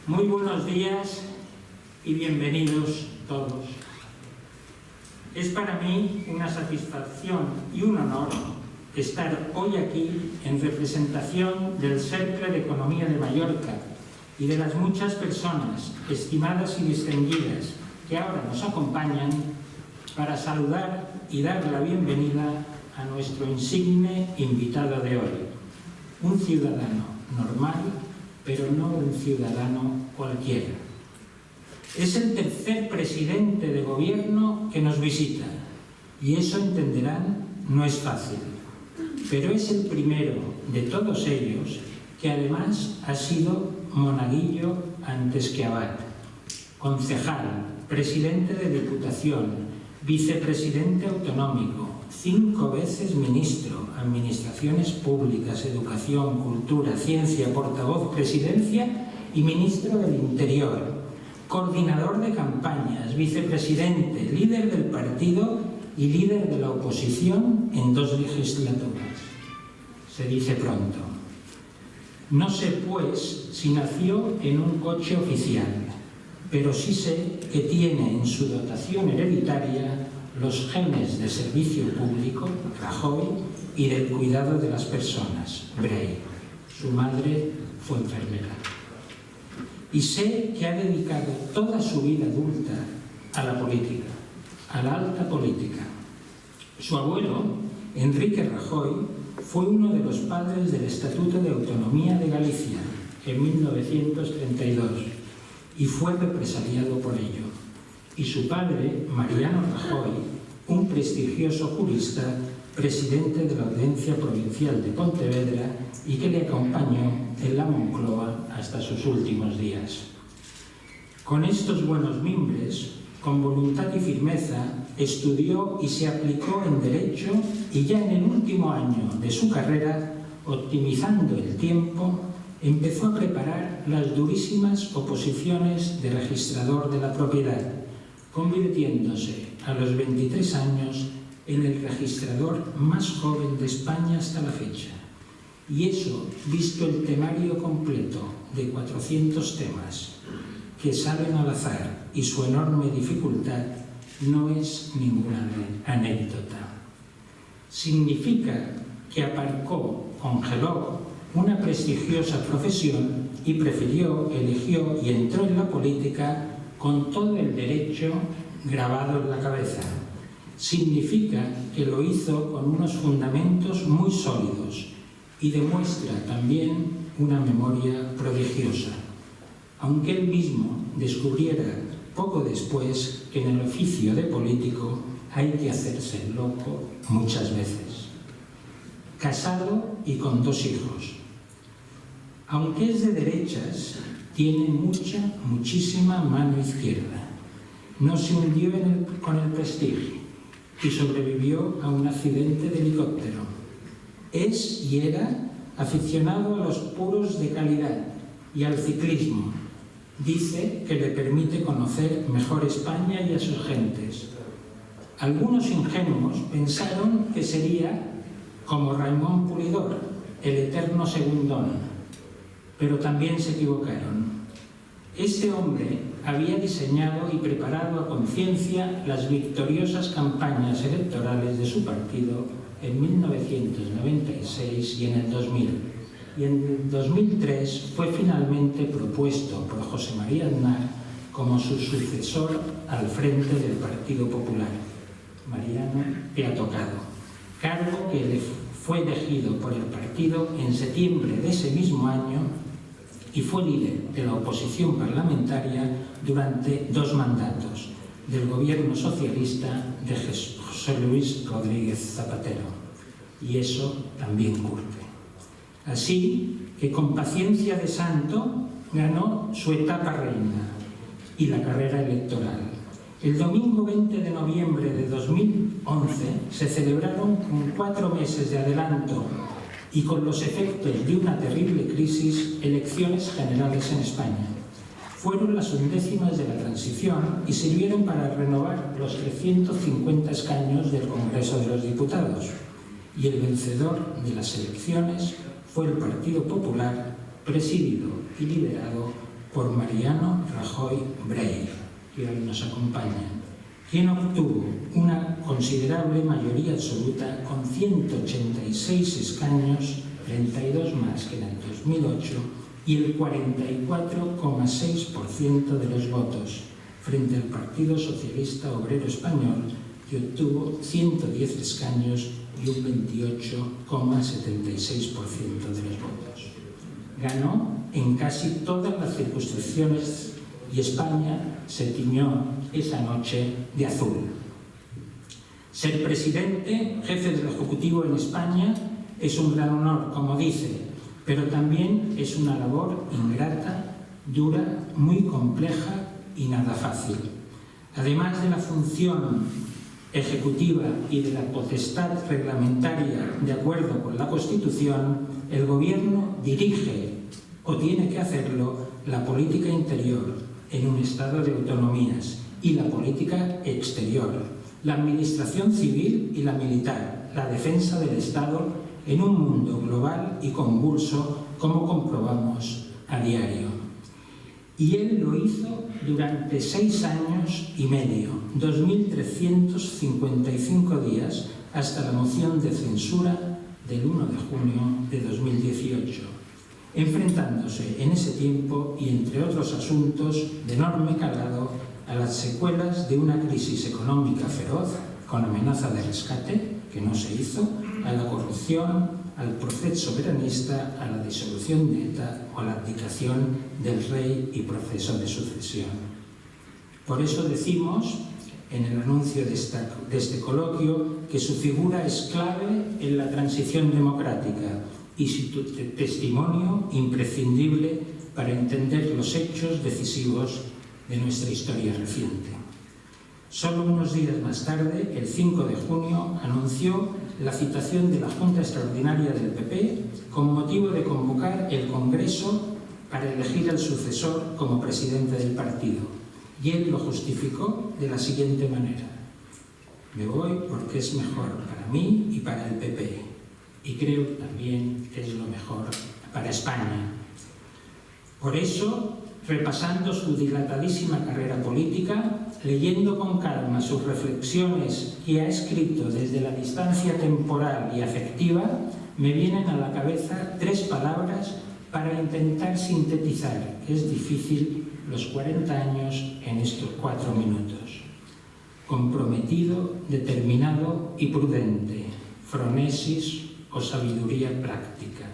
Muy buenos días y bienvenidos todos. Es para mí una satisfacción y un honor estar hoy aquí en representación del Cercle de Economía de Mallorca y de las muchas personas estimadas y distinguidas que ahora nos acompañan para saludar y dar la bienvenida a nuestro insigne invitado de hoy, un ciudadano normal, pero no un ciudadano cualquiera. Es el tercer presidente de gobierno que nos visita, y eso, entenderán, no es fácil. Pero es el primero de todos ellos que además ha sido monaguillo antes que abad, concejal, presidente de Diputación, vicepresidente autonómico, 5 veces ministro, administraciones públicas, educación, cultura, ciencia, portavoz, presidencia y ministro del Interior, coordinador de campañas, vicepresidente, líder del partido y líder de la oposición en 2 legislaturas. Se dice pronto. No sé, pues, si nació en un coche oficial, pero sí sé que tiene en su dotación hereditaria los genes de servicio público, Rajoy, y del cuidado de las personas, Brey. Su madre fue enfermera. Y sé que ha dedicado toda su vida adulta a la política, a la alta política. Su abuelo, Enrique Rajoy, fue uno de los padres del Estatuto de Autonomía de Galicia en 1932 y fue represaliado por ello. Y su padre, Mariano Rajoy, un prestigioso jurista, presidente de la Audiencia Provincial de Pontevedra y que le acompañó en la Moncloa hasta sus últimos días. Con estos buenos mimbres, con voluntad y firmeza, estudió y se aplicó en Derecho y ya en el último año de su carrera, optimizando el tiempo, empezó a preparar las durísimas oposiciones de registrador de la propiedad, convirtiéndose a los 23 años en el registrador más joven de España hasta la fecha. Y eso, visto el temario completo de 400 temas que salen al azar y su enorme dificultad, no es ninguna anécdota. Significa que aparcó, congeló una prestigiosa profesión y eligió y entró en la política con todo el derecho grabado en la cabeza. Significa que lo hizo con unos fundamentos muy sólidos y demuestra también una memoria prodigiosa, aunque él mismo descubriera poco después que en el oficio de político hay que hacerse el loco muchas veces. Casado y con 2 hijos. Aunque es de derechas, tiene muchísima mano izquierda. No se hundió con el Prestige y sobrevivió a un accidente de helicóptero. Es y era aficionado a los puros de calidad y al ciclismo. Dice que le permite conocer mejor España y a sus gentes. Algunos ingenuos pensaron que sería como Raimon Pulidor, el eterno segundón, pero también se equivocaron. Este hombre había diseñado y preparado a conciencia las victoriosas campañas electorales de su partido en 1996 y en el 2000. Y en el 2003 fue finalmente propuesto por José María Aznar como su sucesor al frente del Partido Popular. Mariano, te ha tocado. Cargo que le fue elegido por el partido en septiembre de ese mismo año y fue líder de la oposición parlamentaria durante 2 mandatos del gobierno socialista de José Luis Rodríguez Zapatero. Y eso también curte. Así que con paciencia de santo ganó su etapa reina y la carrera electoral. El domingo 20 de noviembre de 2011 se celebraron con 4 meses de adelanto y con los efectos de una terrible crisis, elecciones generales en España. Fueron las 11º de la transición y sirvieron para renovar los 350 escaños del Congreso de los Diputados. Y el vencedor de las elecciones fue el Partido Popular, presidido y liderado por Mariano Rajoy Brey, que hoy nos acompaña, quien obtuvo una considerable mayoría absoluta con 186 escaños, 32 más que en el 2008, y el 44,6% de los votos, frente al Partido Socialista Obrero Español, que obtuvo 110 escaños y un 28,76% de los votos. Ganó en casi todas las circunscripciones y España se tiñó esa noche de azul. Ser presidente, jefe del Ejecutivo en España, es un gran honor, como dice, pero también es una labor ingrata, dura, muy compleja y nada fácil. Además de la función ejecutiva y de la potestad reglamentaria de acuerdo con la Constitución, el Gobierno dirige, o tiene que hacerlo, la política interior en un estado de autonomías y la política exterior, la administración civil y la militar, la defensa del Estado en un mundo global y convulso, como comprobamos a diario. Y él lo hizo durante 6 años y medio, 2.355 días, hasta la moción de censura del 1 de junio de 2018, enfrentándose en ese tiempo y entre otros asuntos de enorme calado a las secuelas de una crisis económica feroz con amenaza de rescate, que no se hizo, a la corrupción, al proceso soberanista, a la disolución de ETA o a la abdicación del rey y proceso de sucesión. Por eso decimos, en el anuncio de este coloquio, que su figura es clave en la transición democrática y su testimonio imprescindible para entender los hechos decisivos de nuestra historia reciente. Solo unos días más tarde, el 5 de junio, anunció la citación de la Junta Extraordinaria del PP con motivo de convocar el Congreso para elegir al sucesor como presidente del partido. Y él lo justificó de la siguiente manera: me voy porque es mejor para mí y para el PP, y creo también que es lo mejor para España. Por eso, repasando su dilatadísima carrera política, leyendo con calma sus reflexiones que ha escrito desde la distancia temporal y afectiva, me vienen a la cabeza 3 palabras para intentar sintetizar, que es difícil, los 40 años en estos 4 minutos. Comprometido, determinado y prudente, fronesis o sabiduría práctica.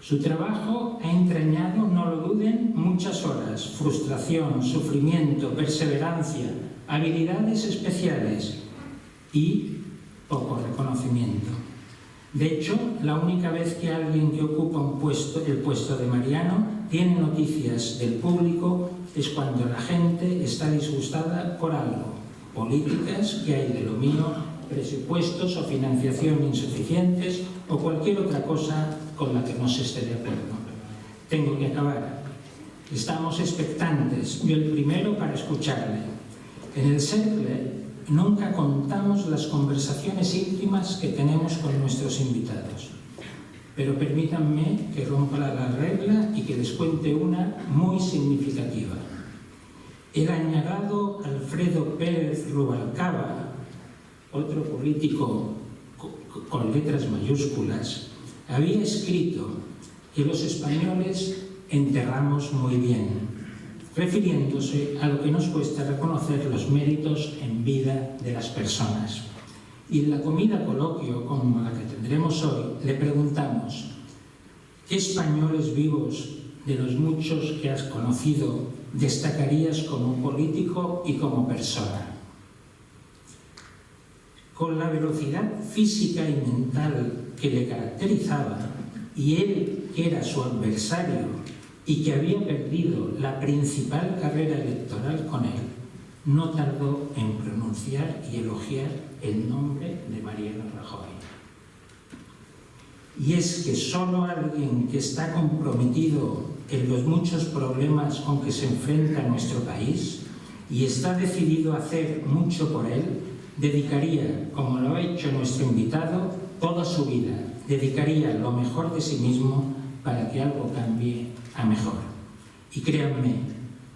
Su trabajo ha entrañado, no lo duden, muchas horas, frustración, sufrimiento, perseverancia, habilidades especiales y poco reconocimiento. De hecho, la única vez que alguien que ocupa el puesto de Mariano tiene noticias del público es cuando la gente está disgustada por algo, políticas que hay de lo mío, presupuestos o financiación insuficientes o cualquier otra cosa con la que no se esté de acuerdo. Tengo que acabar. Estamos expectantes, yo el primero, para escucharle. En el Cercle nunca contamos las conversaciones íntimas que tenemos con nuestros invitados, pero permítanme que rompa la regla y que les cuente una muy significativa. El añagado Alfredo Pérez Rubalcaba, otro político con letras mayúsculas, había escrito que los españoles enterramos muy bien, refiriéndose a lo que nos cuesta reconocer los méritos en vida de las personas. Y en la comida coloquio, como la que tendremos hoy, le preguntamos: ¿qué españoles vivos de los muchos que has conocido destacarías como político y como persona? Con la velocidad física y mental que le caracterizaba, y él, que era su adversario y que había perdido la principal carrera electoral con él, no tardó en pronunciar y elogiar el nombre de Mariano Rajoy. Y es que solo alguien que está comprometido en los muchos problemas con que se enfrenta nuestro país y está decidido a hacer mucho por él, dedicaría, como lo ha hecho nuestro invitado, toda su vida, dedicaría lo mejor de sí mismo para que algo cambie a mejor. Y créanme,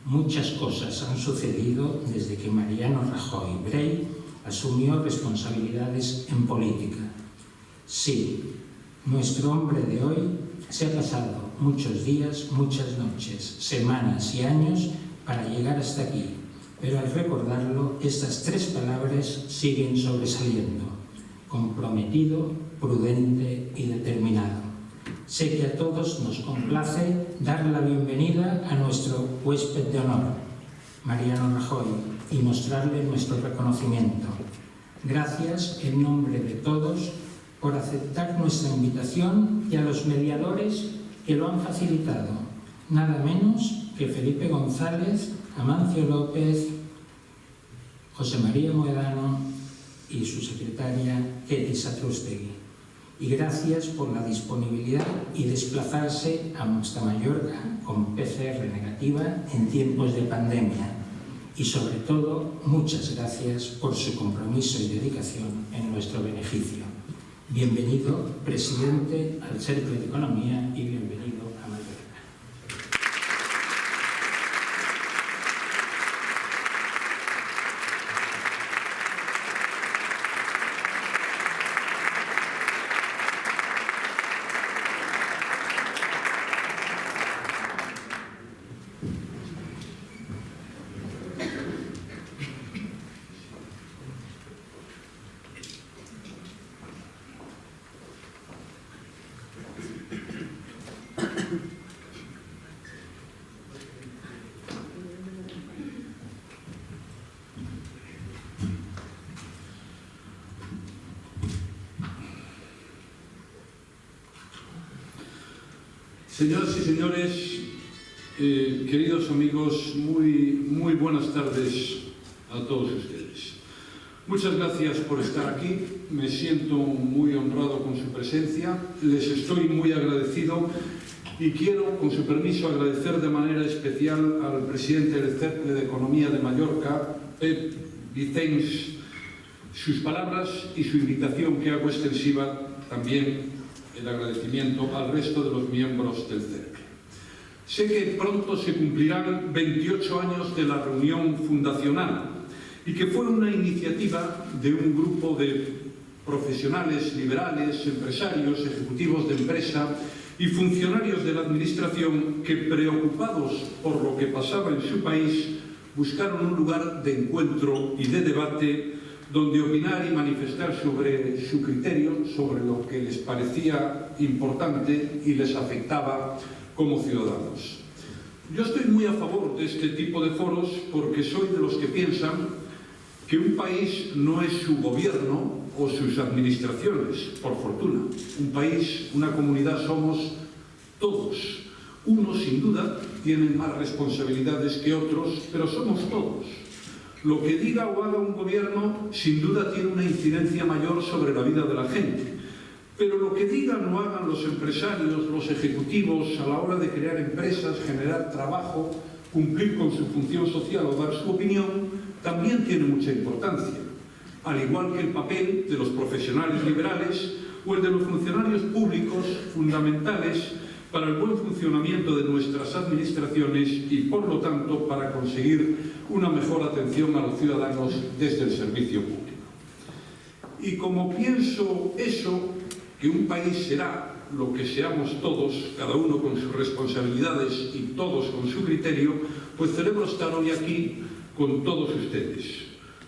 muchas cosas han sucedido desde que Mariano Rajoy Brey asumió responsabilidades en política. Sí, nuestro hombre de hoy se ha pasado muchos días, muchas noches, semanas y años para llegar hasta aquí, pero al recordarlo, estas tres palabras siguen sobresaliendo: comprometido, prudente y determinado. Sé que a todos nos complace dar la bienvenida a nuestro huésped de honor, Mariano Rajoy, y mostrarle nuestro reconocimiento. Gracias en nombre de todos por aceptar nuestra invitación y a los mediadores que lo han facilitado, nada menos que Felipe González, Amancio López, José María Moedano y su secretaria Ketty Satrústegui. Y gracias por la disponibilidad y desplazarse hasta Mallorca con PCR negativa en tiempos de pandemia. Y sobre todo, muchas gracias por su compromiso y dedicación en nuestro beneficio. Bienvenido, presidente, al Cercle de Economía, y bienvenido a Mallorca. Señoras y señores, queridos amigos, muy buenas tardes a todos ustedes. Muchas gracias por estar aquí, me siento muy honrado con su presencia, les estoy muy agradecido y quiero, con su permiso, agradecer de manera especial al presidente del Cercle de Economía de Mallorca, Pep Vicens, sus palabras y su invitación que hago extensiva también el agradecimiento al resto de los miembros del Cercle. Sé que pronto se cumplirán 28 años de la reunión fundacional y que fue una iniciativa de un grupo de profesionales liberales, empresarios, ejecutivos de empresa y funcionarios de la administración que, preocupados por lo que pasaba en su país, buscaron un lugar de encuentro y de debate donde opinar y manifestar sobre su criterio, sobre lo que les parecía importante y les afectaba como ciudadanos. Yo estoy muy a favor de este tipo de foros porque soy de los que piensan que un país no es su gobierno o sus administraciones, por fortuna. Un país, una comunidad somos todos. Unos, sin duda, tienen más responsabilidades que otros, pero somos todos. Lo que diga o haga un gobierno, sin duda, tiene una incidencia mayor sobre la vida de la gente. Pero lo que digan o hagan los empresarios, los ejecutivos, a la hora de crear empresas, generar trabajo, cumplir con su función social o dar su opinión, también tiene mucha importancia. Al igual que el papel de los profesionales liberales o el de los funcionarios públicos, fundamentales para el buen funcionamiento de nuestras administraciones y, por lo tanto, para conseguir una mejor atención a los ciudadanos desde el servicio público. Y como pienso eso, que un país será lo que seamos todos, cada uno con sus responsabilidades y todos con su criterio, pues celebro estar hoy aquí con todos ustedes,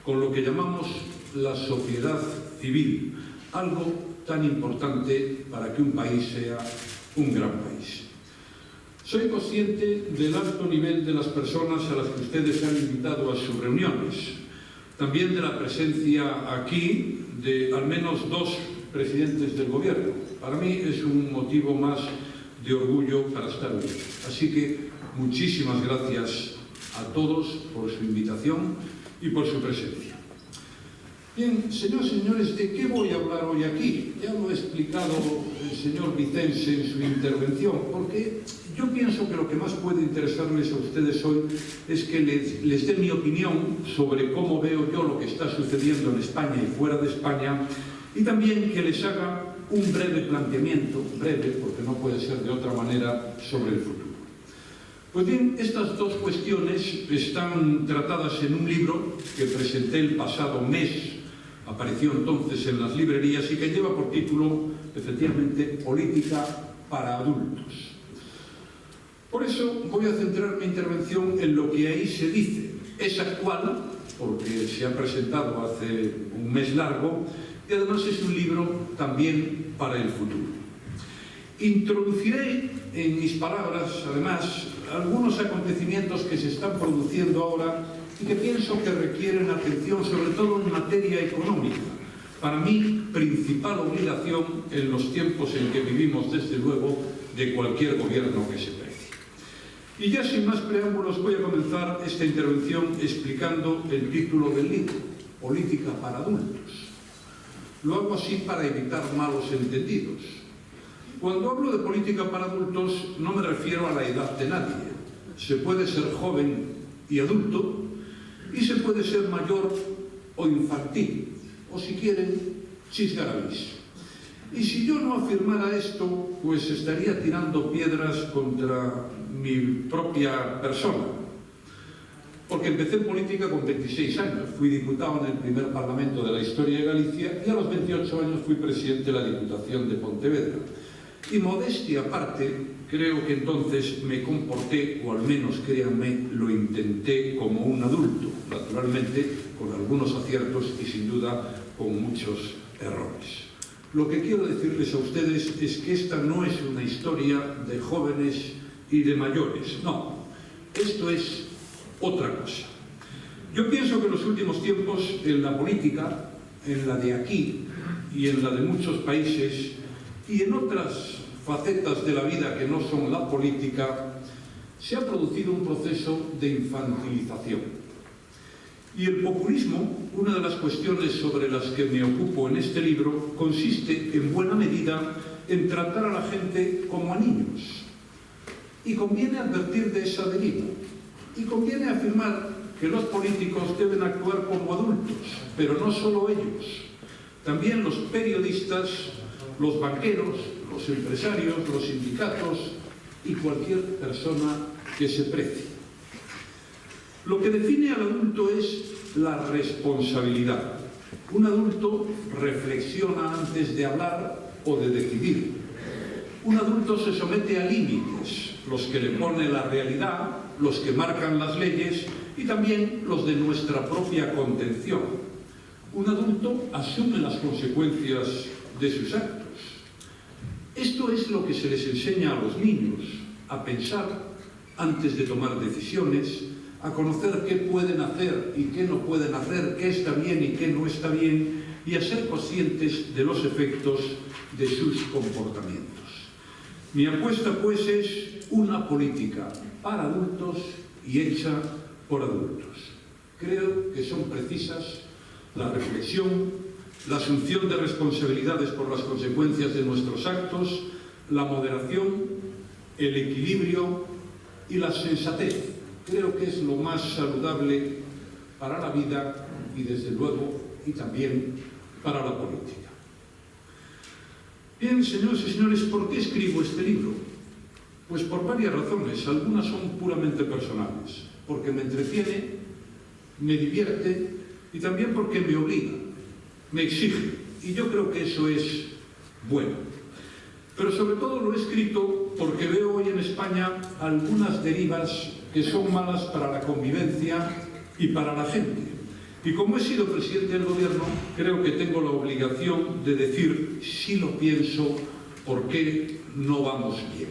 con lo que llamamos la sociedad civil, algo tan importante para que un país sea un gran país. Soy consciente del alto nivel de las personas a las que ustedes han invitado a sus reuniones, también de la presencia aquí de al menos 2 presidentes del gobierno. Para mí es un motivo más de orgullo para estar aquí. Así que muchísimas gracias a todos por su invitación y por su presencia. Bien, señoras y señores, ¿de qué voy a hablar hoy aquí? Ya lo ha explicado el señor Vicens en su intervención, porque yo pienso que lo que más puede interesarles a ustedes hoy es que les dé mi opinión sobre cómo veo yo lo que está sucediendo en España y fuera de España, y también que les haga un breve planteamiento, breve porque no puede ser de otra manera, sobre el futuro. Pues bien, estas dos cuestiones están tratadas en un libro que presenté el pasado mes, apareció entonces en las librerías y que lleva por título, efectivamente, Política para adultos. Por eso voy a centrar mi intervención en lo que ahí se dice. Es actual, porque se ha presentado hace un mes largo, y además es un libro también para el futuro. Introduciré en mis palabras, además, algunos acontecimientos que se están produciendo ahora y que pienso que requieren atención, sobre todo en materia económica. Para mí, principal obligación en los tiempos en que vivimos, desde luego, de cualquier gobierno que se precie. Y ya sin más preámbulos voy a comenzar esta intervención explicando el título del libro, Política para adultos. Lo hago así para evitar malos entendidos. Cuando hablo de política para adultos no me refiero a la edad de nadie. Se puede ser joven y adulto y se puede ser mayor o infantil, o si quieren, chisgarabis. Y si yo no afirmara esto, pues estaría tirando piedras contra mi propia persona. Porque empecé en política con 26 años. Fui diputado en el primer Parlamento de la historia de Galicia y a los 28 años fui presidente de la Diputación de Pontevedra. Y modestia aparte, creo que entonces me comporté, o al menos créanme, lo intenté como un adulto, naturalmente con algunos aciertos y sin duda con muchos errores. Lo que quiero decirles a ustedes es que esta no es una historia de jóvenes y de mayores, no, esto es otra cosa. Yo pienso que en los últimos tiempos en la política, en la de aquí y en la de muchos países y en otras facetas de la vida que no son la política, se ha producido un proceso de infantilización. Y el populismo, una de las cuestiones sobre las que me ocupo en este libro, consiste en buena medida en tratar a la gente como a niños. Y conviene advertir de esa deriva. Y conviene afirmar que los políticos deben actuar como adultos, pero no solo ellos. También los periodistas, los banqueros, los empresarios, los sindicatos y cualquier persona que se precie. Lo que define al adulto es la responsabilidad. Un adulto reflexiona antes de hablar o de decidir. Un adulto se somete a límites, los que le pone la realidad, los que marcan las leyes y también los de nuestra propia contención. Un adulto asume las consecuencias de sus actos. Esto es lo que se les enseña a los niños, a pensar antes de tomar decisiones, a conocer qué pueden hacer y qué no pueden hacer, qué está bien y qué no está bien, y a ser conscientes de los efectos de sus comportamientos. Mi apuesta, pues, es una política para adultos y hecha por adultos. Creo que son precisas la reflexión, la asunción de responsabilidades por las consecuencias de nuestros actos, la moderación, el equilibrio y la sensatez. Creo que es lo más saludable para la vida y, desde luego, y también para la política. Bien, señores y señores, ¿por qué escribo este libro? Pues por varias razones. Algunas son puramente personales. Porque me entretiene, me divierte y también porque me obliga, me exige. Y yo creo que eso es bueno. Pero sobre todo lo he escrito porque veo hoy en España algunas derivas que son malas para la convivencia y para la gente. Y como he sido presidente del gobierno, creo que tengo la obligación de decir, si lo pienso, por qué no vamos bien.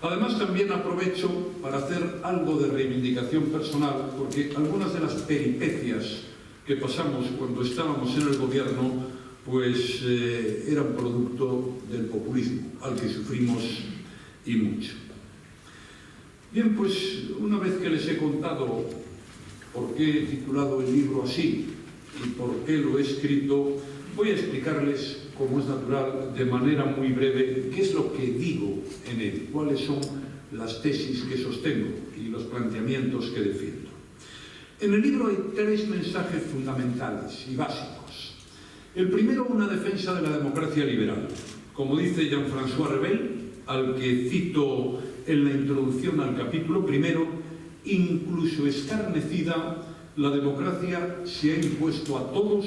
Además, también aprovecho para hacer algo de reivindicación personal, porque algunas de las peripecias que pasamos cuando estábamos en el gobierno, pues eran producto del populismo, al que sufrimos y mucho. Bien, pues una vez que les he contado por qué he titulado el libro así y por qué lo he escrito, voy a explicarles, como es natural, de manera muy breve, qué es lo que digo en él, cuáles son las tesis que sostengo y los planteamientos que defiendo. En el libro hay tres mensajes fundamentales y básicos. El primero, una defensa de la democracia liberal. Como dice Jean-François Revel, al que cito en la introducción al capítulo primero, incluso escarnecida, la democracia se ha impuesto a todos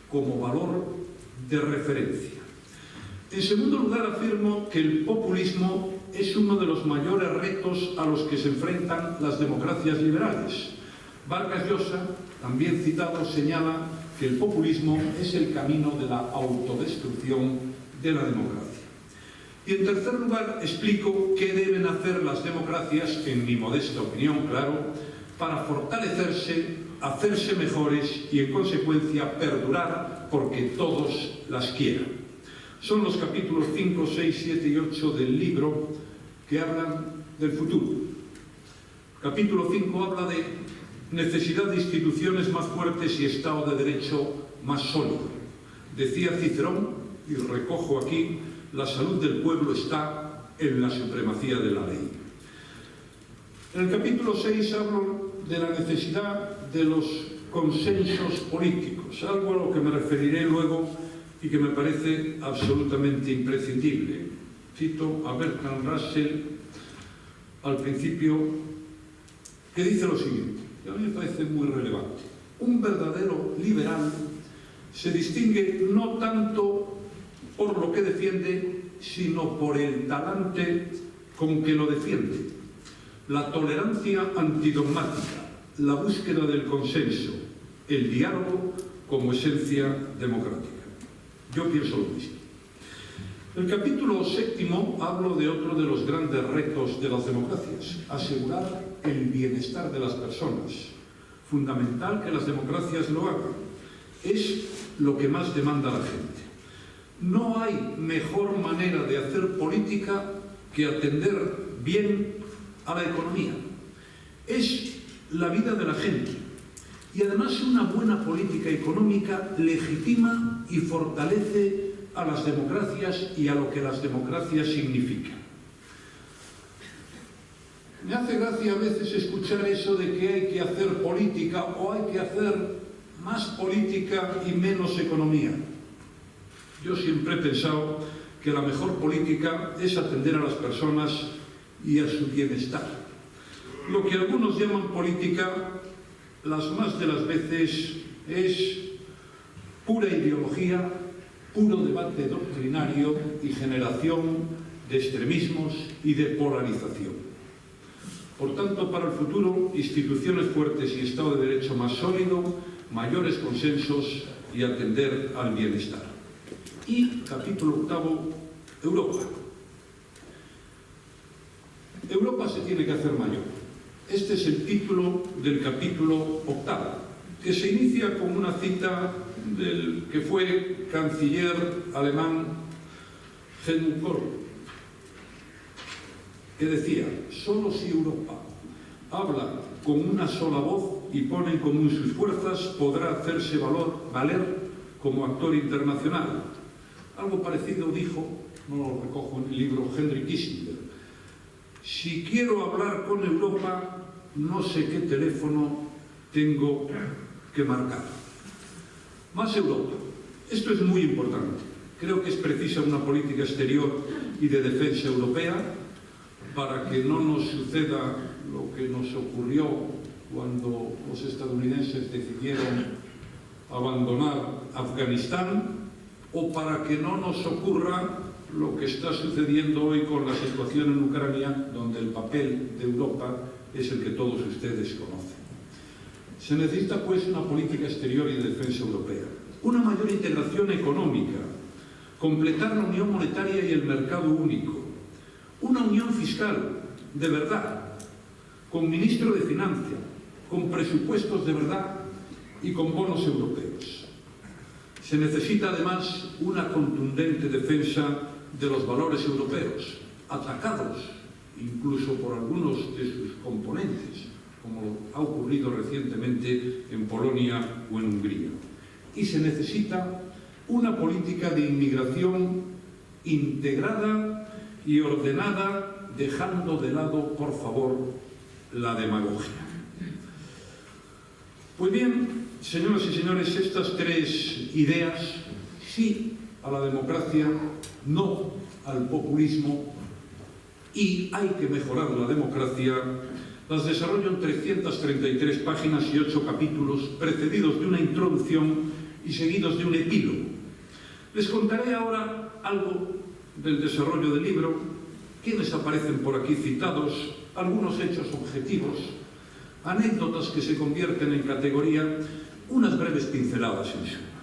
como valor de referencia. En segundo lugar, afirmo que el populismo es uno de los mayores retos a los que se enfrentan las democracias liberales. Vargas Llosa, también citado, señala que el populismo es el camino de la autodestrucción de la democracia. Y en tercer lugar, explico qué deben hacer las democracias, en mi modesta opinión, claro, para fortalecerse, hacerse mejores y, en consecuencia, perdurar porque todos las quieran. Son los capítulos 5, 6, 7 y 8 del libro que hablan del futuro. Capítulo 5 habla de necesidad de instituciones más fuertes y Estado de Derecho más sólido. Decía Cicerón, y recojo aquí, la salud del pueblo está en la supremacía de la ley. En el capítulo 6 hablo de la necesidad de los consensos políticos, algo a lo que me referiré luego y que me parece absolutamente imprescindible. Cito a Bertrand Russell al principio, que dice lo siguiente, que a mí me parece muy relevante. Un verdadero liberal se distingue no tanto por lo que defiende, sino por el talante con que lo defiende. La tolerancia antidogmática, la búsqueda del consenso, el diálogo como esencia democrática. Yo pienso lo mismo. En el capítulo 7 hablo de otro de los grandes retos de las democracias, asegurar el bienestar de las personas. Fundamental que las democracias lo hagan. Es lo que más demanda la gente. No hay mejor manera de hacer política que atender bien a la economía. Es la vida de la gente. Y además una buena política económica legitima y fortalece a las democracias y a lo que las democracias significan. Me hace gracia a veces escuchar eso de que hay que hacer política o hay que hacer más política y menos economía. Yo siempre he pensado que la mejor política es atender a las personas y a su bienestar. Lo que algunos llaman política, las más de las veces, es pura ideología, puro debate doctrinario y generación de extremismos y de polarización. Por tanto, para el futuro, instituciones fuertes y Estado de Derecho más sólido, mayores consensos y atender al bienestar. Y capítulo 8, Europa. Europa se tiene que hacer mayor. Este es el título del capítulo 8, que se inicia con una cita del que fue canciller alemán Helmut Kohl, que decía: solo si Europa habla con una sola voz y pone en común sus fuerzas, podrá hacerse valer como actor internacional. Algo parecido dijo, no lo recojo en el libro, Henry Kissinger: si quiero hablar con Europa, no sé qué teléfono tengo que marcar. Más Europa. Esto es muy importante. Creo que es precisa una política exterior y de defensa europea para que no nos suceda lo que nos ocurrió cuando los estadounidenses decidieron abandonar Afganistán, o para que no nos ocurra lo que está sucediendo hoy con la situación en Ucrania, donde el papel de Europa es el que todos ustedes conocen. Se necesita, pues, una política exterior y de defensa europea, una mayor integración económica, completar la unión monetaria y el mercado único, una unión fiscal de verdad, con ministro de Finanzas, con presupuestos de verdad y con bonos europeos. Se necesita además una contundente defensa de los valores europeos, atacados incluso por algunos de sus componentes, como ha ocurrido recientemente en Polonia o en Hungría. Y se necesita una política de inmigración integrada y ordenada, dejando de lado, por favor, la demagogia. Pues bien, señoras y señores, estas tres ideas, sí a la democracia, no al populismo, y hay que mejorar la democracia, las desarrollo en 333 páginas y 8 capítulos, precedidos de una introducción y seguidos de un epílogo. Les contaré ahora algo del desarrollo del libro, quienes aparecen por aquí citados, algunos hechos objetivos, anécdotas que se convierten en categoría, unas breves pinceladas en suma.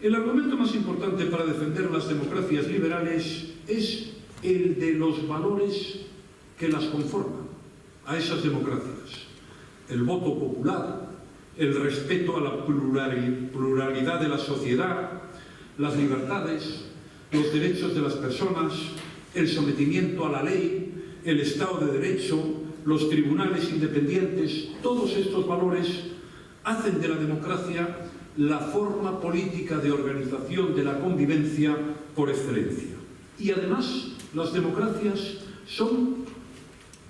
El argumento más importante para defender las democracias liberales es el de los valores que las conforman, a esas democracias. El voto popular, el respeto a la pluralidad de la sociedad, las libertades, los derechos de las personas, el sometimiento a la ley, el Estado de Derecho, los tribunales independientes, todos estos valores hacen de la democracia la forma política de organización de la convivencia por excelencia. Y además, las democracias son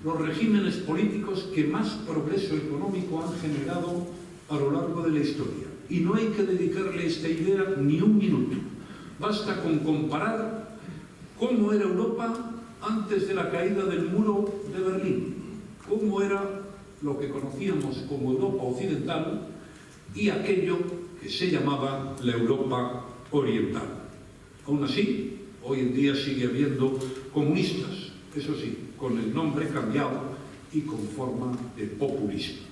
los regímenes políticos que más progreso económico han generado a lo largo de la historia. Y no hay que dedicarle a esta idea ni un minuto. Basta con comparar cómo era Europa antes de la caída del muro de Berlín, cómo era lo que conocíamos como Europa occidental y aquello que se llamaba la Europa oriental. Aún así, hoy en día sigue habiendo comunistas, eso sí, con el nombre cambiado y con forma de populismo.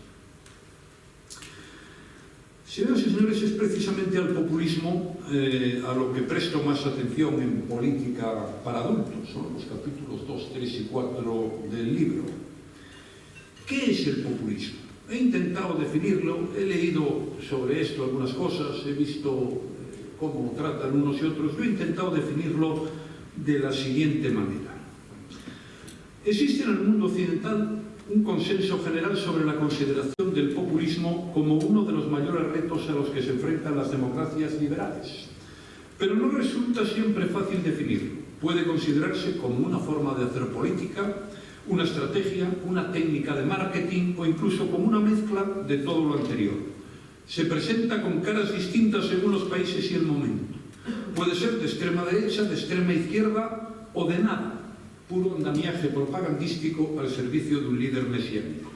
Señoras y señores, es precisamente al populismo a lo que presto más atención en Política para Adultos, son los capítulos 2, 3 y 4 del libro. ¿Qué es el populismo? He intentado definirlo, he leído sobre esto algunas cosas, he visto cómo lo tratan unos y otros, yo he intentado definirlo de la siguiente manera. Existe en el mundo occidental un consenso general sobre la consideración del populismo como uno de los mayores retos a los que se enfrentan las democracias liberales. Pero no resulta siempre fácil definirlo. Puede considerarse como una forma de hacer política, una estrategia, una técnica de marketing o incluso como una mezcla de todo lo anterior. Se presenta con caras distintas según los países y el momento. Puede ser de extrema derecha, de extrema izquierda o de nada. Puro andamiaje propagandístico al servicio de un líder mesiánico.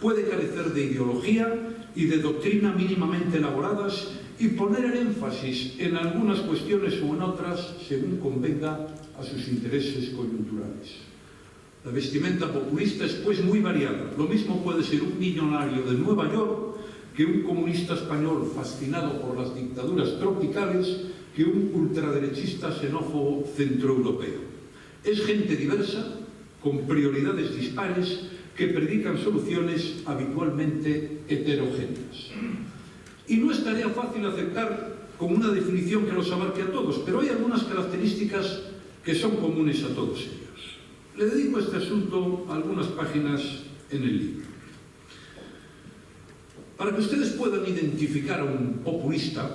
Puede carecer de ideología y de doctrina mínimamente elaboradas y poner el énfasis en algunas cuestiones o en otras según convenga a sus intereses coyunturales. La vestimenta populista es pues muy variada. Lo mismo puede ser un millonario de Nueva York que un comunista español fascinado por las dictaduras tropicales que un ultraderechista xenófobo centroeuropeo. Es gente diversa, con prioridades dispares, que predican soluciones habitualmente heterogéneas. Y no es tarea fácil aceptar con una definición que los abarque a todos, pero hay algunas características que son comunes a todos ellos. Le dedico a este asunto algunas páginas en el libro. Para que ustedes puedan identificar a un populista,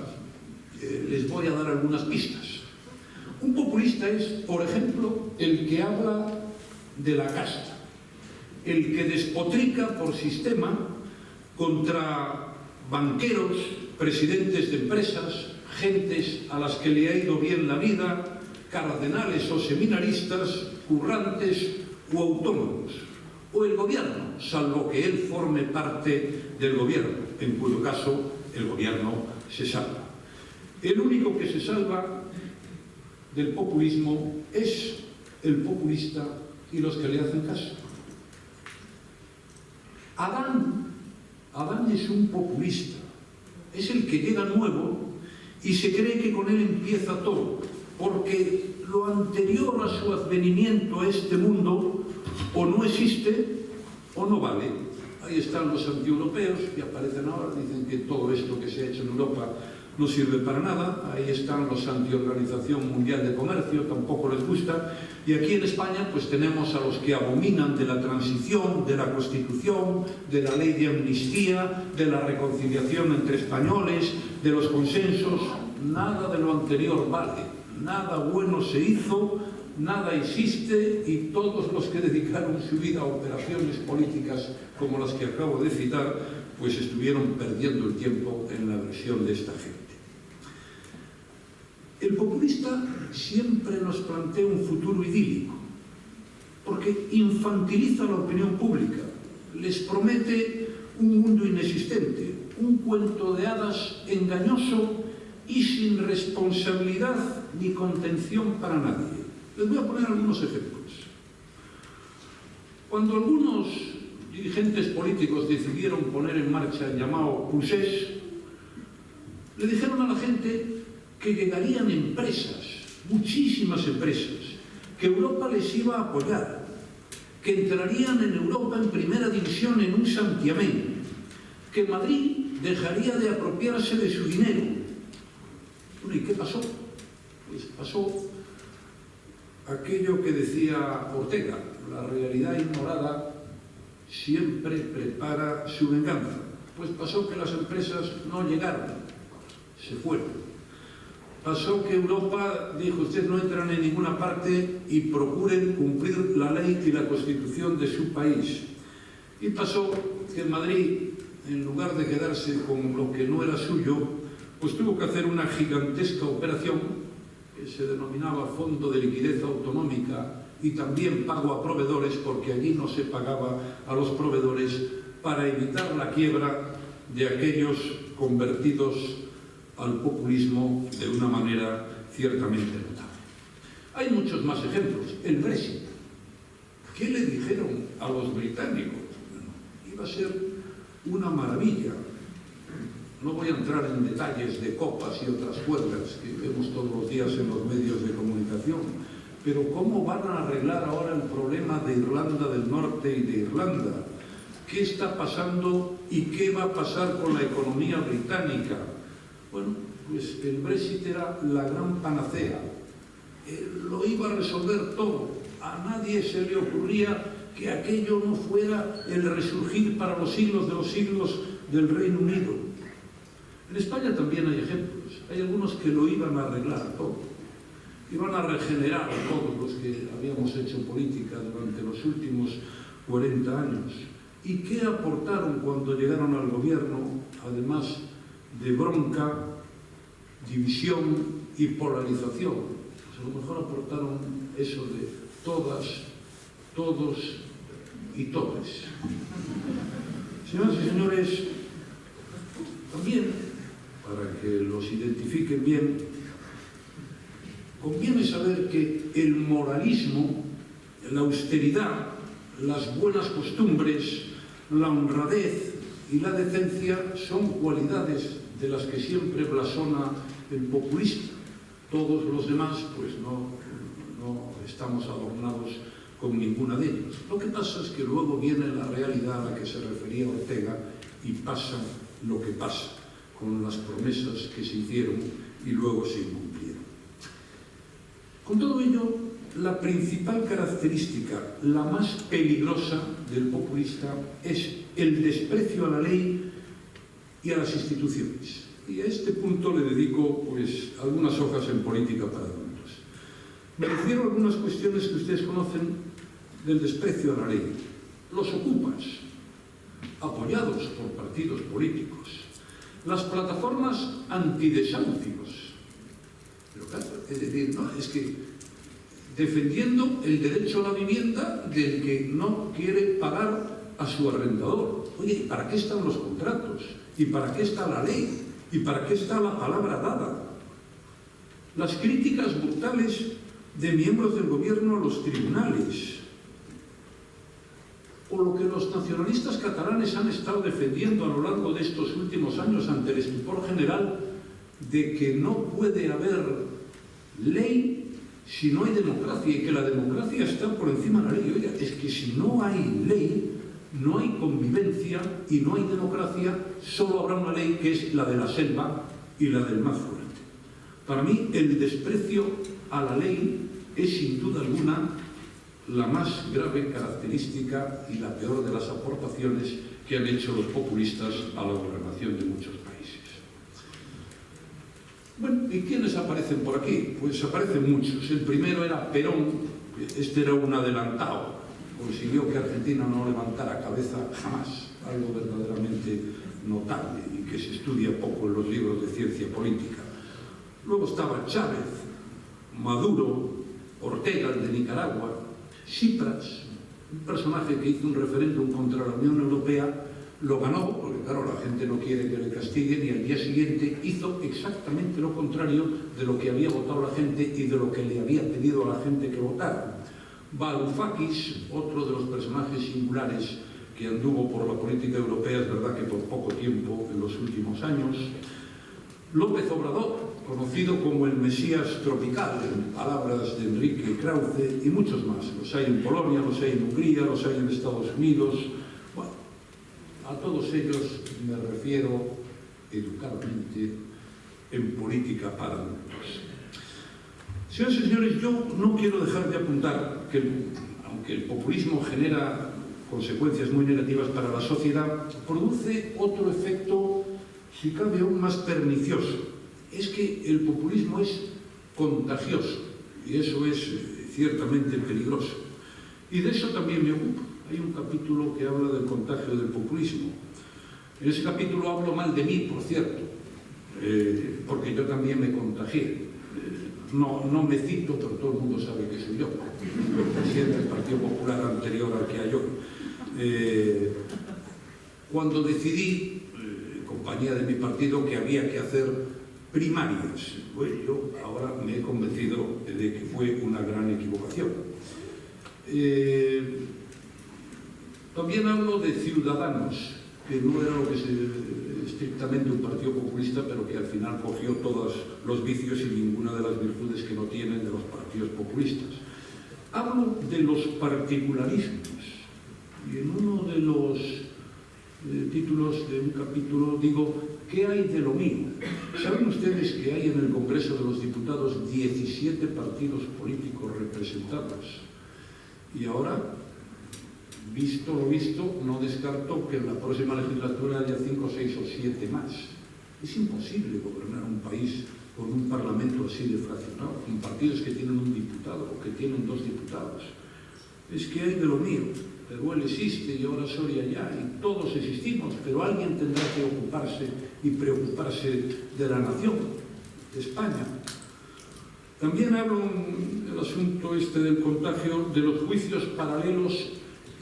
les voy a dar algunas pistas. Un populista es, por ejemplo, el que habla de la casta, el que despotrica por sistema contra banqueros, presidentes de empresas, gentes a las que le ha ido bien la vida, cardenales o seminaristas, currantes o autónomos, o el gobierno, salvo que él forme parte del gobierno, en cuyo caso el gobierno se salva. El único que se salva del populismo es el populista y los que le hacen caso. Adán es un populista, es el que llega nuevo y se cree que con él empieza todo, porque lo anterior a su advenimiento a este mundo o no existe o no vale. Ahí están los antieuropeos que aparecen ahora, dicen que todo esto que se ha hecho en Europa no sirve para nada. Ahí están los antiorganización mundial de comercio, tampoco les gusta. Y aquí en España pues tenemos a los que abominan de la transición, de la Constitución, de la ley de amnistía, de la reconciliación entre españoles, de los consensos. Nada de lo anterior vale, nada bueno se hizo, nada existe, y todos los que dedicaron su vida a operaciones políticas como las que acabo de citar, pues estuvieron perdiendo el tiempo en la versión de esta gente. El populista siempre nos plantea un futuro idílico. porque infantiliza la opinión pública, les promete un mundo inexistente, un cuento de hadas engañoso y sin responsabilidad ni contención para nadie. Les voy a poner algunos ejemplos. Cuando algunos dirigentes políticos decidieron poner en marcha el llamado Procés, le dijeron a la gente que llegarían empresas, muchísimas empresas, que Europa les iba a apoyar, que entrarían en Europa en primera división en un santiamén, que Madrid dejaría de apropiarse de su dinero. Bueno, ¿y qué pasó? Pues pasó aquello que decía Ortega: la realidad ignorada siempre prepara su venganza. Pues pasó que las empresas no llegaron, se fueron. Pasó que Europa dijo: ustedes no entran en ninguna parte y procuren cumplir la ley y la Constitución de su país. Y pasó que Madrid, en lugar de quedarse con lo que no era suyo, pues tuvo que hacer una gigantesca operación que se denominaba Fondo de Liquidez Autonómica y también pago a proveedores, porque allí no se pagaba a los proveedores, para evitar la quiebra de aquellos convertidos al populismo de una manera ciertamente notable. Hay muchos más ejemplos. El Brexit. ¿Qué le dijeron a los británicos? Bueno, iba a ser una maravilla. No voy a entrar en detalles de copas y otras juergas que vemos todos los días en los medios de comunicación, pero ¿cómo van a arreglar ahora el problema de Irlanda del Norte y de Irlanda? ¿Qué está pasando y qué va a pasar con la economía británica? Bueno, pues el Brexit era la gran panacea. Lo iba a resolver todo. A nadie se le ocurría que aquello no fuera el resurgir para los siglos de los siglos del Reino Unido. En España también hay ejemplos. Hay algunos que lo iban a arreglar todo. Iban a regenerar a todos los que habíamos hecho política durante los últimos 40 años. ¿Y qué aportaron cuando llegaron al gobierno, además de bronca, división y polarización? Pues a lo mejor aportaron eso de todas, todos y todes. Señoras y señores, también, para que los identifiquen bien, conviene saber que el moralismo, la austeridad, las buenas costumbres, la honradez y la decencia son cualidades de las que siempre blasona el populista. Todos los demás, pues no estamos adornados con ninguna de ellas. Lo que pasa es que luego viene la realidad a la que se refería Ortega y pasa lo que pasa con las promesas que se hicieron y luego se incumplieron. Con todo ello, la principal característica, la más peligrosa del populista, es el desprecio a la ley y a las instituciones. Y a este punto le dedico pues algunas hojas en política para adultos. Me refiero a algunas cuestiones que ustedes conocen del desprecio a la ley. Los ocupas, apoyados por partidos políticos. Las plataformas antidesahucios. Pero claro, es decir, no, es que defendiendo el derecho a la vivienda del que no quiere pagar a su arrendador. Oye, ¿y para qué están los contratos? ¿Y para qué está la ley? ¿Y para qué está la palabra dada? Las críticas brutales de miembros del gobierno a los tribunales, o lo que los nacionalistas catalanes han estado defendiendo a lo largo de estos últimos años ante el estupor general de que no puede haber ley si no hay democracia, y que la democracia está por encima de la ley. Oiga, es que si no hay ley, no hay convivencia y no hay democracia, solo habrá una ley, que es la de la selva y la del más fuerte. Para mí, el desprecio a la ley es sin duda alguna la más grave característica y la peor de las aportaciones que han hecho los populistas a la gobernación de muchos países. Bueno, ¿y quiénes aparecen por aquí? Pues aparecen muchos. El primero era Perón, este era un adelantado, consiguió que Argentina no levantara cabeza jamás, algo verdaderamente notable y que se estudia poco en los libros de ciencia política. Luego estaba Chávez, Maduro, Ortega, el de Nicaragua, Tsipras, un personaje que hizo un referéndum contra la Unión Europea, lo ganó, porque claro, la gente no quiere que le castiguen, y al día siguiente hizo exactamente lo contrario de lo que había votado la gente y de lo que le había pedido a la gente que votara. Varoufakis, otro de los personajes singulares que anduvo por la política europea, es verdad que por poco tiempo en los últimos años. López Obrador, conocido como el Mesías tropical, en palabras de Enrique Krause, y muchos más. Los hay en Polonia, los hay en Hungría, los hay en Estados Unidos. Bueno, a todos ellos me refiero educadamente en política para adultos. Señoras y señores, yo no quiero dejar de apuntar que, aunque el populismo genera consecuencias muy negativas para la sociedad, produce otro efecto, si cabe, aún más pernicioso. Es que el populismo es contagioso, y eso es ciertamente peligroso. Y de eso también me ocupo. Hay un capítulo que habla del contagio del populismo. En ese capítulo hablo mal de mí, por cierto, porque yo también me contagié. No me cito, pero todo el mundo sabe que soy yo, el presidente del Partido Popular anterior al que hay hoy. Cuando decidí, en compañía de mi partido, que había que hacer primarias, pues yo ahora me he convencido de que fue una gran equivocación. También hablo de Ciudadanos, que no era lo que estrictamente un partido populista, pero que al final cogió todos los vicios y ninguna de las virtudes que no tienen de los partidos populistas. Hablo de los particularismos, y en uno de los títulos de un capítulo digo: ¿qué hay de lo mío? ¿Saben ustedes que hay en el Congreso de los Diputados 17 partidos políticos representados? Y ahora, visto lo visto, no descarto que en la próxima legislatura haya 5, 6 o 7 más. Es imposible gobernar un país con un parlamento así de fraccionado, con partidos que tienen un diputado o que tienen 2 diputados. Es que hay de lo mío. Teruel existe y ahora Soria ya, y todos existimos, pero alguien tendrá que ocuparse y preocuparse de la nación, de España. También hablo en el asunto este del contagio de los juicios paralelos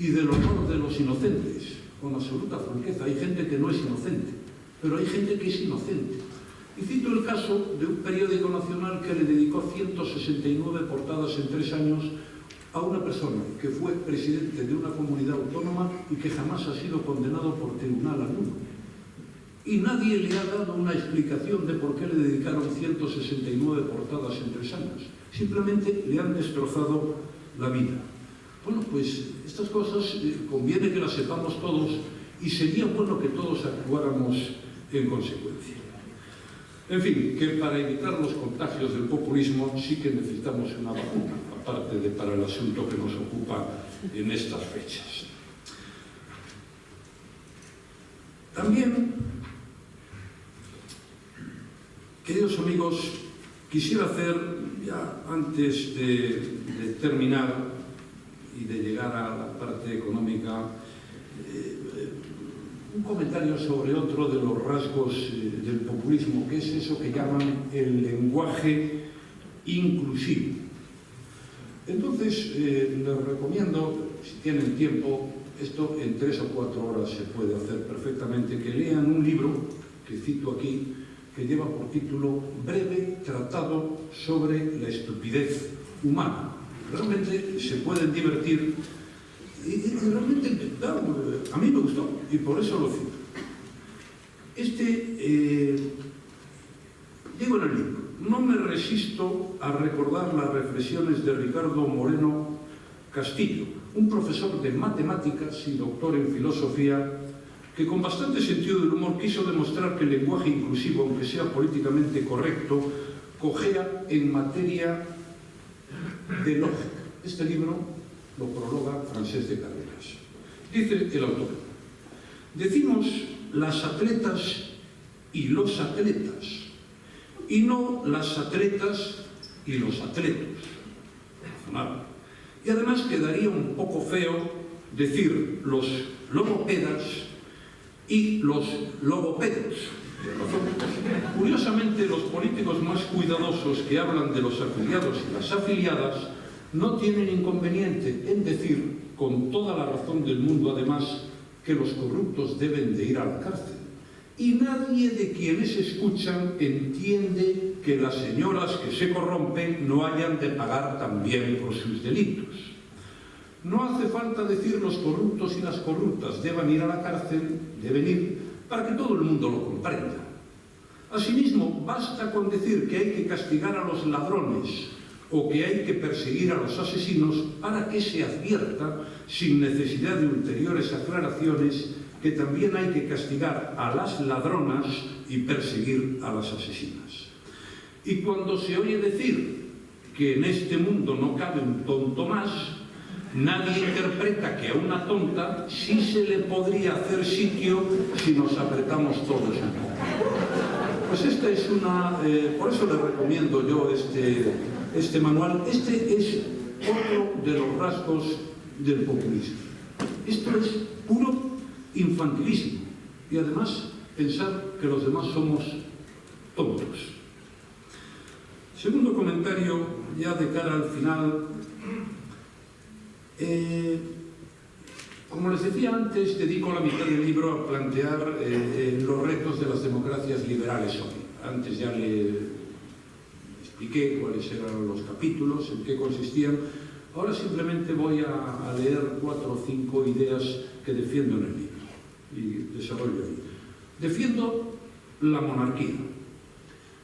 y del honor de los inocentes, con absoluta franqueza. Hay gente que no es inocente, pero hay gente que es inocente. Y cito el caso de un periódico nacional que le dedicó 169 portadas en 3 años a una persona que fue presidente de una comunidad autónoma y que jamás ha sido condenado por tribunal alguno. Y nadie le ha dado una explicación de por qué le dedicaron 169 portadas en 3 años. Simplemente le han destrozado la vida. Bueno, pues estas cosas conviene que las sepamos todos, y sería bueno que todos actuáramos en consecuencia. En fin, que para evitar los contagios del populismo sí que necesitamos una vacuna, aparte de para el asunto que nos ocupa en estas fechas. También, queridos amigos, quisiera hacer, ya antes de terminar y de llegar a la parte económica, un comentario sobre otro de los rasgos del populismo, que es eso que llaman el lenguaje inclusivo. Entonces, les recomiendo, si tienen tiempo, esto en 3 o 4 horas se puede hacer perfectamente, que lean un libro que cito aquí, que lleva por título Breve Tratado sobre la estupidez humana. Realmente se pueden divertir y realmente, claro, a mí me gustó y por eso lo cito. Digo en el libro: no me resisto a recordar las reflexiones de Ricardo Moreno Castillo, un profesor de matemáticas y doctor en filosofía, que con bastante sentido del humor quiso demostrar que el lenguaje inclusivo, aunque sea políticamente correcto, cojea en materia de lógica. Este libro lo prologa Francesc de Carreras. Dice el autor: decimos las atletas y los atletas, y no las atletas y los atletos. Razonable. Y además quedaría un poco feo decir los logopedas y los logopedos. Curiosamente, los políticos más cuidadosos que hablan de los afiliados y las afiliadas no tienen inconveniente en decir, con toda la razón del mundo además, que los corruptos deben de ir a la cárcel. Y nadie de quienes escuchan entiende que las señoras que se corrompen no hayan de pagar también por sus delitos. No hace falta decir los corruptos y las corruptas deban ir a la cárcel, deben ir, para que todo el mundo lo comprenda. Asimismo, basta con decir que hay que castigar a los ladrones o que hay que perseguir a los asesinos para que se advierta, sin necesidad de ulteriores aclaraciones, que también hay que castigar a las ladronas y perseguir a las asesinas. Y cuando se oye decir que en este mundo no cabe un tonto más, nadie interpreta que a una tonta sí se le podría hacer sitio si nos apretamos todos un poco. Pues esta es una... por eso le recomiendo yo este manual. Este es otro de los rasgos del populismo. Esto es puro infantilismo y además pensar que los demás somos tontos. Segundo comentario, ya de cara al final. Como les decía antes, dedico la mitad del libro a plantear los retos de las democracias liberales hoy. Antes ya le expliqué cuáles eran los capítulos, en qué consistían. Ahora simplemente voy a leer 4 o 5 ideas que defiendo en el libro y desarrollo ahí. Defiendo la monarquía.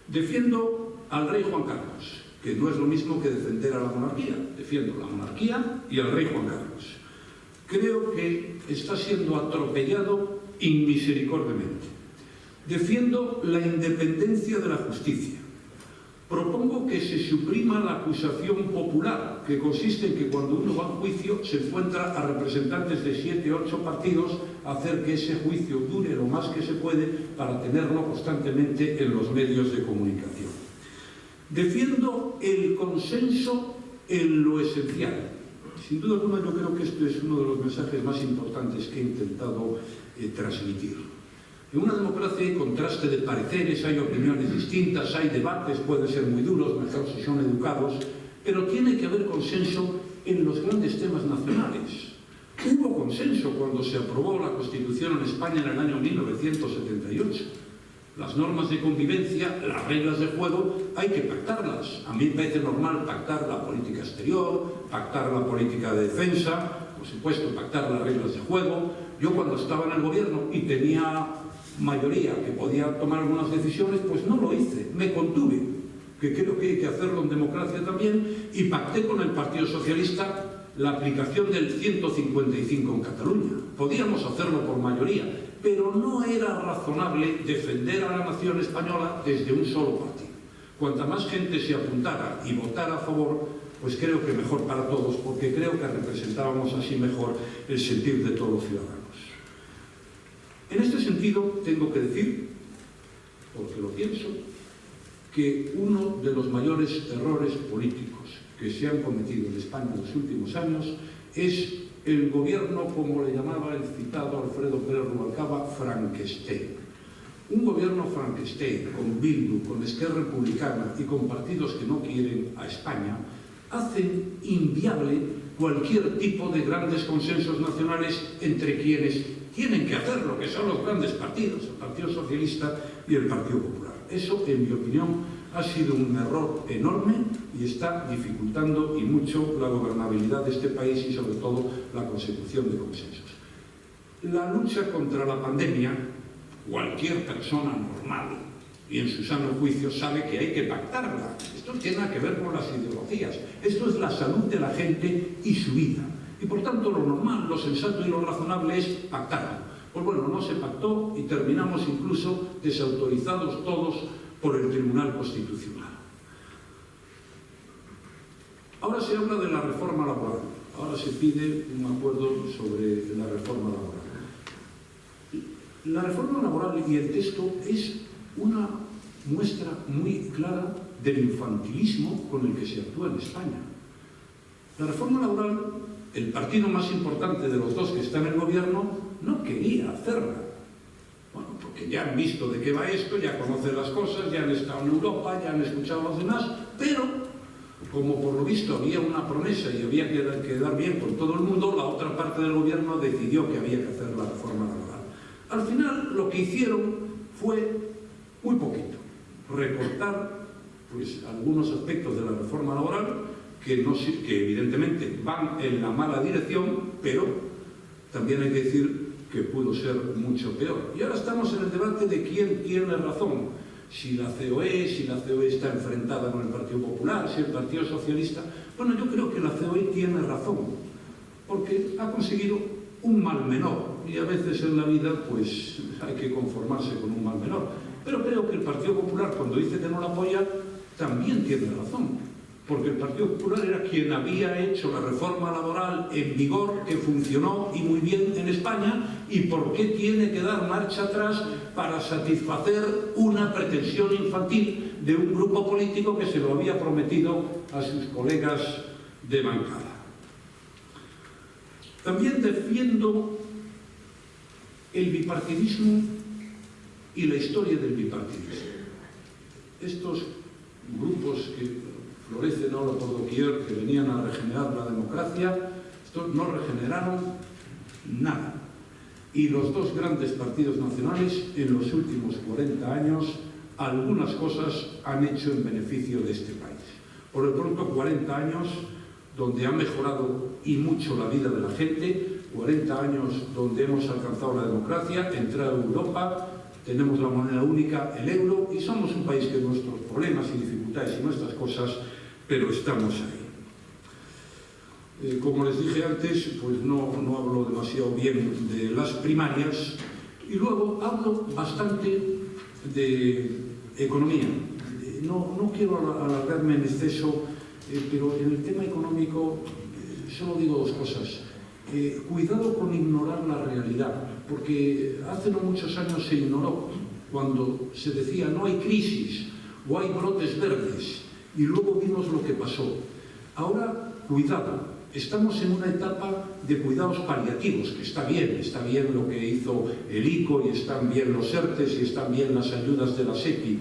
Defiendo al rey Juan Carlos, que no es lo mismo que defender a la monarquía. Defiendo la monarquía y al rey Juan Carlos. Creo que está siendo atropellado inmisericordiamente. Defiendo la independencia de la justicia. Propongo que se suprima la acusación popular, que consiste en que cuando uno va a un juicio se encuentra a representantes de 7 o 8 partidos a hacer que ese juicio dure lo más que se puede para tenerlo constantemente en los medios de comunicación. Defiendo el consenso en lo esencial. Sin duda alguna yo creo que esto es uno de los mensajes más importantes que he intentado transmitir. En una democracia hay contraste de pareceres, hay opiniones distintas, hay debates, pueden ser muy duros, mejor si son educados, pero tiene que haber consenso en los grandes temas nacionales. Hubo consenso cuando se aprobó la Constitución en España en el año 1978. Las normas de convivencia, las reglas de juego, hay que pactarlas. A mí me parece normal pactar la política exterior, pactar la política de defensa, por supuesto, pactar las reglas de juego. Yo cuando estaba en el gobierno y tenía mayoría que podía tomar algunas decisiones, pues no lo hice, me contuve, que creo que hay que hacerlo en democracia también, y pacté con el Partido Socialista la aplicación del 155 en Cataluña. Podíamos hacerlo por mayoría, pero no era razonable defender a la nación española desde un solo partido. Cuanta más gente se apuntara y votara a favor, pues creo que mejor para todos, porque creo que representábamos así mejor el sentir de todos los ciudadanos. En este sentido, tengo que decir, porque lo pienso, que uno de los mayores errores políticos que se han cometido en España en los últimos años es el gobierno, como le llamaba el citado Alfredo Pérez Rubalcaba, Frankenstein. Un gobierno Frankenstein, con Bildu, con Esquerra Republicana y con partidos que no quieren a España, hacen inviable cualquier tipo de grandes consensos nacionales entre quienes tienen que hacerlo, que son los grandes partidos, el Partido Socialista y el Partido Popular. Eso, en mi opinión, ha sido un error enorme y está dificultando y mucho la gobernabilidad de este país y, sobre todo, la consecución de consensos. La lucha contra la pandemia, cualquier persona normal y en su sano juicio sabe que hay que pactarla. Esto tiene nada que ver con las ideologías. Esto es la salud de la gente y su vida. Y por tanto lo normal, lo sensato y lo razonable es pactarlo. Pues bueno, no se pactó y terminamos incluso desautorizados todos por el Tribunal Constitucional. Ahora se habla de la reforma laboral. Ahora se pide un acuerdo sobre la reforma laboral. La reforma laboral y el texto es una muestra muy clara del infantilismo con el que se actúa en España. La reforma laboral, el partido más importante de los dos que está en el gobierno, no quería hacerla. Bueno, porque ya han visto de qué va esto, ya conocen las cosas, ya han estado en Europa, ya han escuchado a los demás, pero como por lo visto había una promesa y había que quedar bien con todo el mundo, la otra parte del gobierno decidió que había que hacer la reforma laboral. Al final lo que hicieron fue muy poquito, recortar pues algunos aspectos de la reforma laboral que evidentemente van en la mala dirección, pero también hay que decir que pudo ser mucho peor. Y ahora estamos en el debate de quién tiene razón, si la COE está enfrentada con el Partido Popular, si el Partido Socialista. Bueno, yo creo que la COE tiene razón, porque ha conseguido un mal menor, y a veces en la vida pues hay que conformarse con un mal menor. Pero creo que el Partido Popular, cuando dice que no la apoya, también tiene razón, porque el Partido Popular era quien había hecho la reforma laboral en vigor, que funcionó y muy bien en España, y por qué tiene que dar marcha atrás para satisfacer una pretensión infantil de un grupo político que se lo había prometido a sus colegas de bancada. También defiendo el bipartidismo y la historia del bipartidismo. Estos grupos que florecen ahora por doquier, que venían a regenerar la democracia, estos no regeneraron nada. Y los dos grandes partidos nacionales, en los últimos 40 años, algunas cosas han hecho en beneficio de este país. Por el pronto, 40 años donde ha mejorado y mucho la vida de la gente, 40 años donde hemos alcanzado la democracia, entrado a Europa, tenemos la moneda única, el euro, y somos un país que nuestros problemas y dificultades y nuestras cosas, pero estamos ahí. Como les dije antes, pues no hablo demasiado bien de las primarias, y luego hablo bastante de economía. No quiero alargarme en exceso, pero en el tema económico solo digo dos cosas. Cuidado con ignorar la realidad, porque hace no muchos años se ignoró cuando se decía no hay crisis o hay brotes verdes, y luego vimos lo que pasó. Ahora, cuidado, estamos en una etapa de cuidados paliativos, que está bien lo que hizo el ICO, y están bien los ERTES, y están bien las ayudas de la SEPI.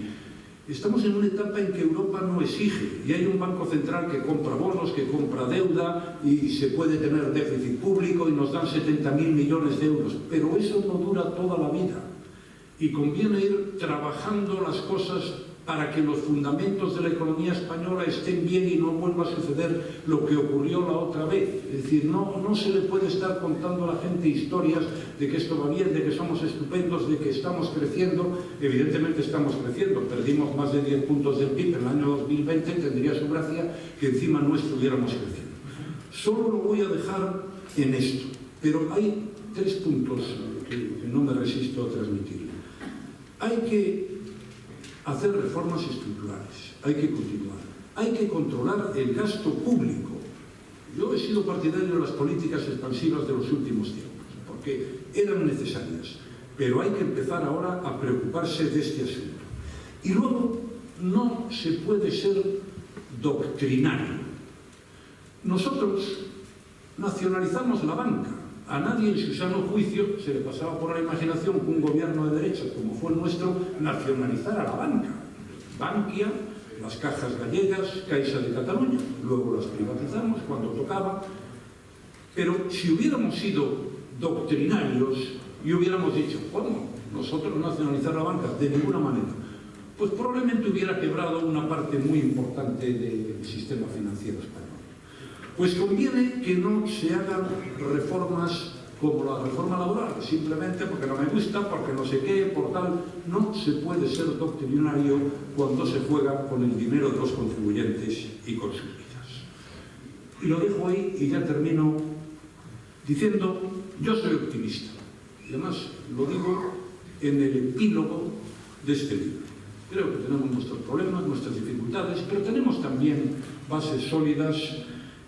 Estamos en una etapa en que Europa no exige, y hay un Banco Central que compra bonos, que compra deuda, y se puede tener déficit público, y nos dan 70.000 millones de euros, pero eso no dura toda la vida, y conviene ir trabajando las cosas para que los fundamentos de la economía española estén bien y no vuelva a suceder lo que ocurrió la otra vez. Es decir, no se le puede estar contando a la gente historias de que esto va bien, de que somos estupendos, de que estamos creciendo. Evidentemente estamos creciendo, perdimos más de 10 puntos del PIB en el año 2020, tendría su gracia que encima no estuviéramos creciendo. Solo lo voy a dejar en esto, pero hay 3 puntos que no me resisto a transmitir. Hay que hacer reformas estructurales, hay que continuar, hay que controlar el gasto público. Yo he sido partidario de las políticas expansivas de los últimos tiempos, porque eran necesarias, pero hay que empezar ahora a preocuparse de este asunto. Y luego, no se puede ser doctrinario. Nosotros nacionalizamos la banca. A nadie en su sano juicio se le pasaba por la imaginación que un gobierno de derechas como fue el nuestro nacionalizara la banca. Bankia, las cajas gallegas, Caixa de Cataluña, luego las privatizamos cuando tocaba. Pero si hubiéramos sido doctrinarios y hubiéramos dicho, ¿cómo? Nosotros nacionalizar la banca, de ninguna manera, pues probablemente hubiera quebrado una parte muy importante del sistema financiero español. Pues conviene que no se hagan reformas como la reforma laboral, simplemente porque no me gusta, porque no sé qué, por tal. No se puede ser doctrinario cuando se juega con el dinero de los contribuyentes y con sus vidas. Y lo dejo ahí y ya termino diciendo, yo soy optimista. Y además lo digo en el epílogo de este libro. Creo que tenemos nuestros problemas, nuestras dificultades, pero tenemos también bases sólidas.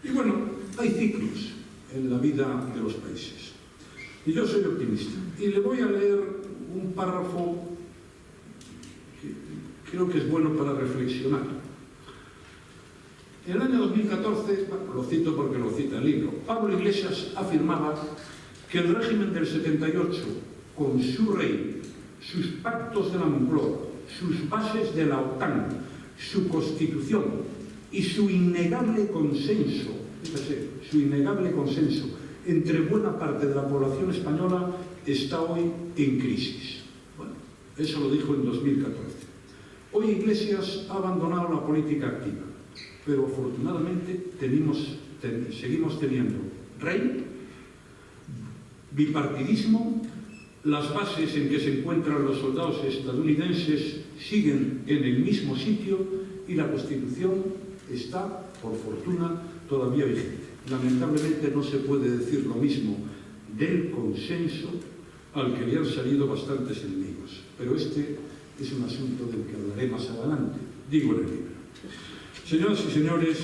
Y bueno, hay ciclos en la vida de los países. Y yo soy optimista. Y le voy a leer un párrafo que creo que es bueno para reflexionar. En el año 2014, lo cito porque lo cita el libro, Pablo Iglesias afirmaba que el régimen del 78, con su rey, sus pactos de la Moncloa, sus bases de la OTAN, su constitución, y su innegable consenso, fíjese, su innegable consenso entre buena parte de la población española está hoy en crisis. Bueno, eso lo dijo en 2014. Hoy Iglesias ha abandonado la política activa, pero afortunadamente seguimos teniendo rey, bipartidismo, las bases en que se encuentran los soldados estadounidenses siguen en el mismo sitio y la Constitución está, por fortuna, todavía vigente. Lamentablemente no se puede decir lo mismo del consenso, al que le han salido bastantes enemigos, pero este es un asunto del que hablaré más adelante, digo en el libro. Señoras y señores,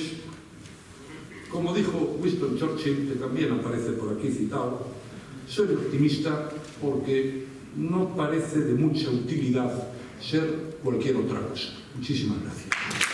como dijo Winston Churchill, que también aparece por aquí citado, soy optimista porque no parece de mucha utilidad ser cualquier otra cosa. Muchísimas gracias.